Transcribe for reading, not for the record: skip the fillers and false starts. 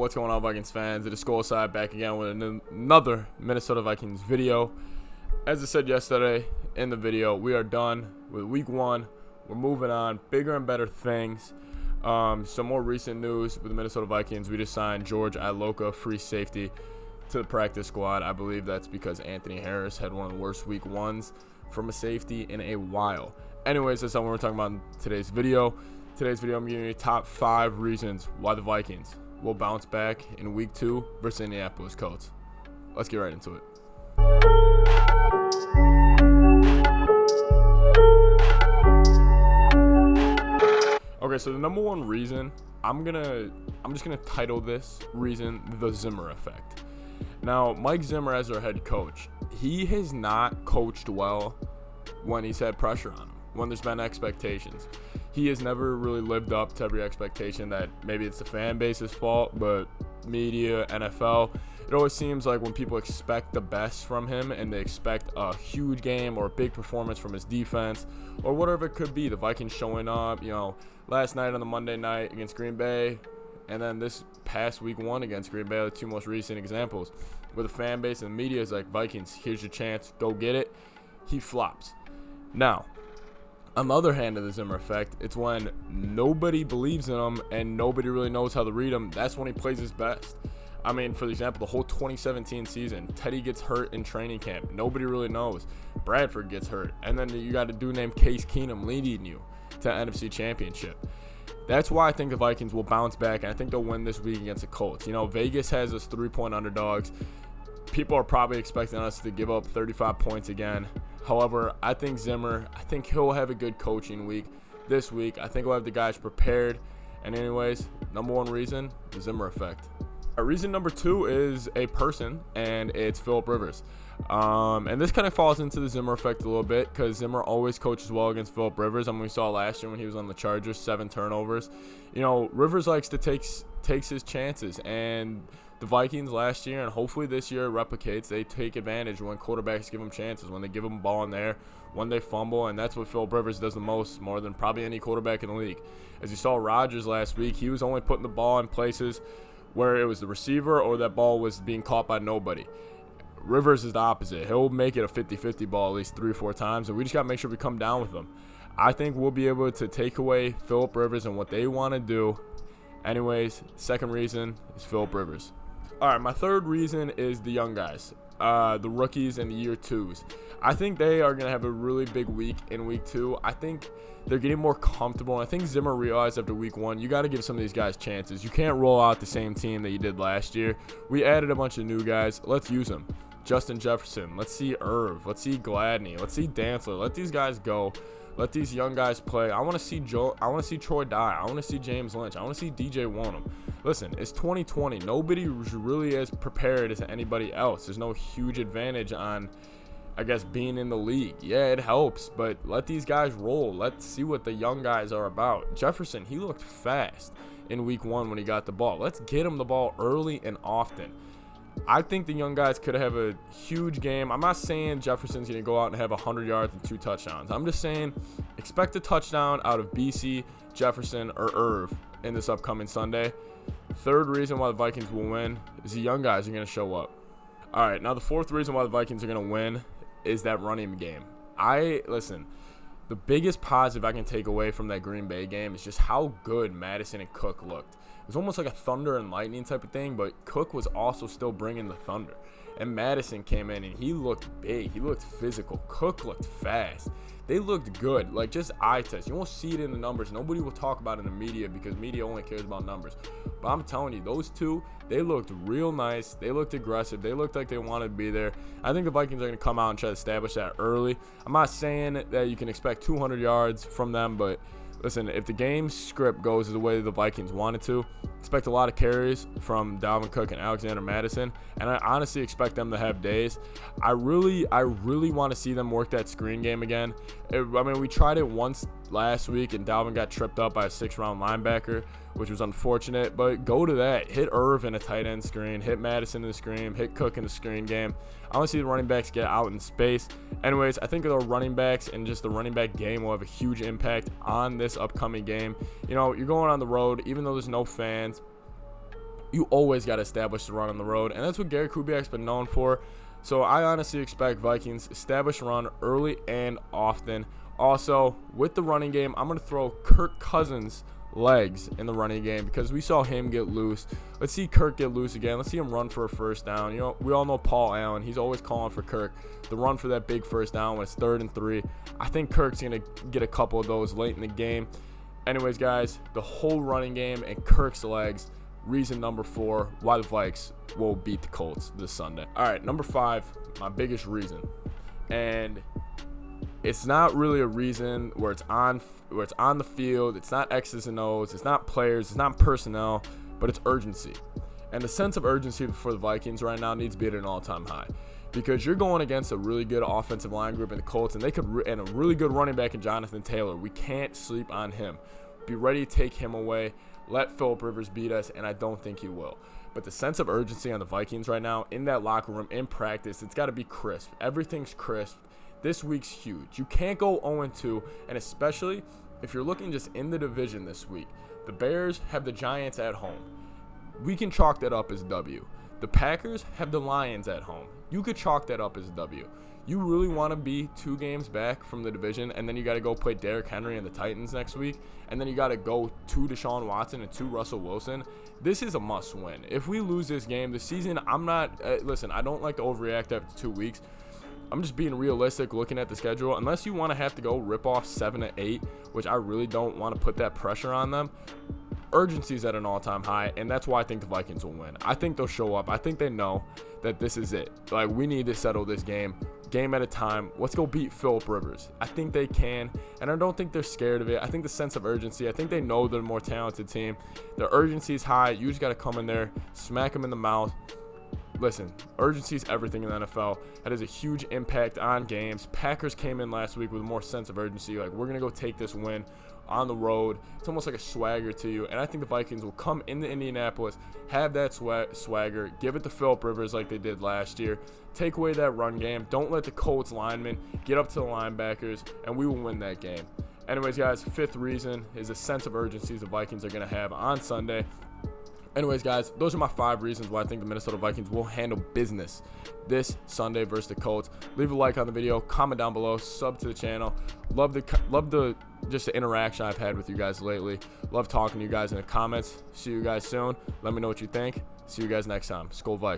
What's going on, Vikings fans? It is Skol side back again with another Minnesota Vikings video. As I said yesterday in the video, we are done with week 1. We're moving on, bigger and better things. Some more recent news with the Minnesota Vikings. We just signed George Iloka, free safety, to the practice squad. I believe that's because Anthony Harris had one of the worst week 1s from a safety in a while. Anyways, that's not what we're talking about in today's video. Today's video, I'm giving you top 5 reasons why the Vikings will bounce back in week 2 versus Indianapolis Colts. Let's get right into it. Okay, so the number one reason, I'm just gonna title this reason the Zimmer Effect. Now, Mike Zimmer as our head coach, he has not coached well when he's had pressure on him, when there's been expectations. He has never really lived up to every expectation. That maybe it's the fan base's fault, but media, NFL, it always seems like when people expect the best from him and they expect a huge game or a big performance from his defense or whatever it could be, the Vikings showing up, last night on the Monday night against Green Bay, and then this past week 1 against Green Bay, the two most recent examples, where the fan base and the media is like, Vikings, here's your chance, go get it. He flops. Now, on the other hand of the Zimmer Effect, it's when nobody believes in him and nobody really knows how to read him. That's when he plays his best. I mean, for example, the whole 2017 season, Teddy gets hurt in training camp. Nobody really knows. Bradford gets hurt. And then you got a dude named Case Keenum leading you to the NFC Championship. That's why I think the Vikings will bounce back, and I think they'll win this week against the Colts. Vegas has us 3-point underdogs. People are probably expecting us to give up 35 points again. However, I think Zimmer, he'll have a good coaching week this week. I think we'll have the guys prepared. And anyways, number one reason, the Zimmer Effect. Reason number 2 is a person, and it's Philip Rivers. And this kind of falls into the Zimmer Effect a little bit because Zimmer always coaches well against Philip Rivers. We saw last year when he was on the Chargers, 7 turnovers. Rivers likes to takes his chances, and the Vikings last year and hopefully this year replicates. They take advantage when quarterbacks give them chances, when they give them a ball in there, when they fumble, and that's what Philip Rivers does the most, more than probably any quarterback in the league. As you saw Rodgers last week, he was only putting the ball in places where it was the receiver or that ball was being caught by nobody. Rivers is the opposite. He'll make it a 50-50 ball at least 3 or 4 times, and we just got to make sure we come down with them. I think we'll be able to take away Philip Rivers and what they want to do. Anyways, second reason is Philip Rivers. All right, my third reason is the young guys, the rookies and the year 2s. I think they are going to have a really big week in week 2. I think they're getting more comfortable. And I think Zimmer realized after week 1, you got to give some of these guys chances. You can't roll out the same team that you did last year. We added a bunch of new guys. Let's use them. Justin Jefferson. Let's see Irv. Let's see Gladney. Let's see Dantzler. Let these guys go. Let these young guys play. I want to see Troy Dye. I want to see James Lynch. I want to see DJ Wonnum. Listen, it's 2020. Nobody really is prepared as anybody else. There's no huge advantage on, being in the league. Yeah, it helps, but let these guys roll. Let's see what the young guys are about. Jefferson, he looked fast in week 1 when he got the ball. Let's get him the ball early and often. I think the young guys could have a huge game. I'm not saying Jefferson's going to go out and have 100 yards and 2 touchdowns. I'm just saying expect a touchdown out of BC, Jefferson, or Irv in this upcoming Sunday. Third reason why the Vikings will win is the young guys are going to show up. All right, now the fourth reason why the Vikings are going to win is that running game. The biggest positive I can take away from that Green Bay game is just how good Madison and Cook looked. It was almost like a thunder and lightning type of thing, but Cook was also still bringing the thunder. And Madison came in, and he looked big. He looked physical. Cook looked fast. They looked good, just eye test. You won't see it in the numbers. Nobody will talk about it in the media because media only cares about numbers. But I'm telling you, those two, they looked real nice. They looked aggressive. They looked like they wanted to be there. I think the Vikings are going to come out and try to establish that early. I'm not saying that you can expect 200 yards from them, but listen, if the game script goes the way the Vikings wanted to, expect a lot of carries from Dalvin Cook and Alexander Madison, and I honestly expect them to have days. I really want to see them work that screen game again. We tried it once last week, and Dalvin got tripped up by a 6th-round linebacker, which was unfortunate, but go to that. Hit Irv in a tight end screen, hit Madison in the screen, hit Cook in the screen game. I want to see the running backs get out in space. Anyways, I think the running backs and just the running back game will have a huge impact on this upcoming game. You're going on the road, even though there's no fans. you always got to establish the run on the road, and that's what Gary Kubiak's been known for. So I honestly expect Vikings establish run early and often. Also, with the running game, I'm going to throw Kirk Cousins' legs in the running game because we saw him get loose. Let's see Kirk get loose again. Let's see him run for a first down. You know, we all know Paul Allen. He's always calling for Kirk to run for that big first down when it's 3rd and 3. I think Kirk's going to get a couple of those late in the game. Anyways, guys, the whole running game and Kirk's legs, reason number 4 why the Vikes will beat the Colts this Sunday. All right, number 5, my biggest reason. And it's not really a reason where it's on the field. It's not X's and O's. It's not players. It's not personnel, but it's urgency. And the sense of urgency for the Vikings right now needs to be at an all-time high because you're going against a really good offensive line group in the Colts, and and a really good running back in Jonathan Taylor. We can't sleep on him. Be ready to take him away. Let Phillip Rivers beat us, and I don't think he will. But the sense of urgency on the Vikings right now in that locker room, in practice, it's got to be crisp. Everything's crisp. This week's huge. You can't go 0-2, and especially if you're looking just in the division this week. The Bears have the Giants at home. We can chalk that up as a W. The Packers have the Lions at home. You could chalk that up as a W. You really want to be 2 games back from the division, and then you got to go play Derrick Henry and the Titans next week, and then you got to go to Deshaun Watson and to Russell Wilson. This is a must-win. If we lose this game, the season, listen, I don't like to overreact after 2 weeks. I'm just being realistic looking at the schedule. Unless you want to have to go rip off 7-8, which I really don't want to put that pressure on them, urgency is at an all-time high, and that's why I think the Vikings will win. I think they'll show up. I think they know that this is it. Like, we need to settle this game at a time. Let's go beat Phillip Rivers. I think they can, and I don't think they're scared of it. I think the sense of urgency, I think they know they're a more talented team. Their urgency is high. You just got to come in there, smack them in the mouth. Listen, urgency is everything in the NFL. That has a huge impact on games. Packers came in last week with more sense of urgency. Like, we're going to go take this win on the road. It's almost like a swagger to you. And I think the Vikings will come into Indianapolis, have that swagger, give it to Phillip Rivers like they did last year. Take away that run game. Don't let the Colts linemen get up to the linebackers, and we will win that game. Anyways, guys, 5th reason is a sense of urgency the Vikings are going to have on Sunday. Anyways, guys, those are my 5 reasons why I think the Minnesota Vikings will handle business this Sunday versus the Colts. Leave a like on the video, comment down below, sub to the channel. Love the just the interaction I've had with you guys lately. Love talking to you guys in the comments. See you guys soon. Let me know what you think. See you guys next time. Skol Vikes.